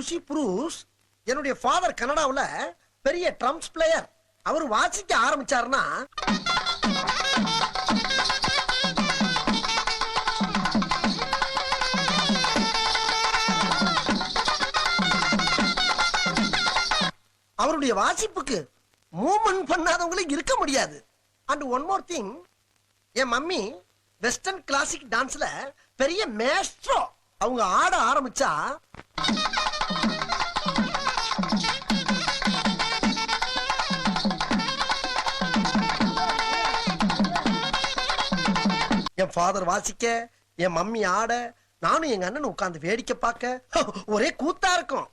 C Bruce என்னுடைய father கனடாவுல பெரிய drums player. அவர் வாசிக்க ஆரம்பிச்சாருன்னா அவருடைய வாசிப்புக்கு மூவ்மெண்ட் பண்ணாதவங்களும் இருக்க முடியாது. அண்ட் ஒன் மோர் திங், என் மம்மி வெஸ்டர்ன் கிளாசிக் டான்ஸ்ல பெரிய மேஸ்ட்ரோ. அவங்க ஆட ஆரம்பிச்சா என் ஃபாதர் வாசிக்க, என் மம்மி ஆட, நானும் எங்க அண்ணன் உட்கார்ந்து வேடிக்கை பார்க்க ஒரே கூத்தா இருக்கும்.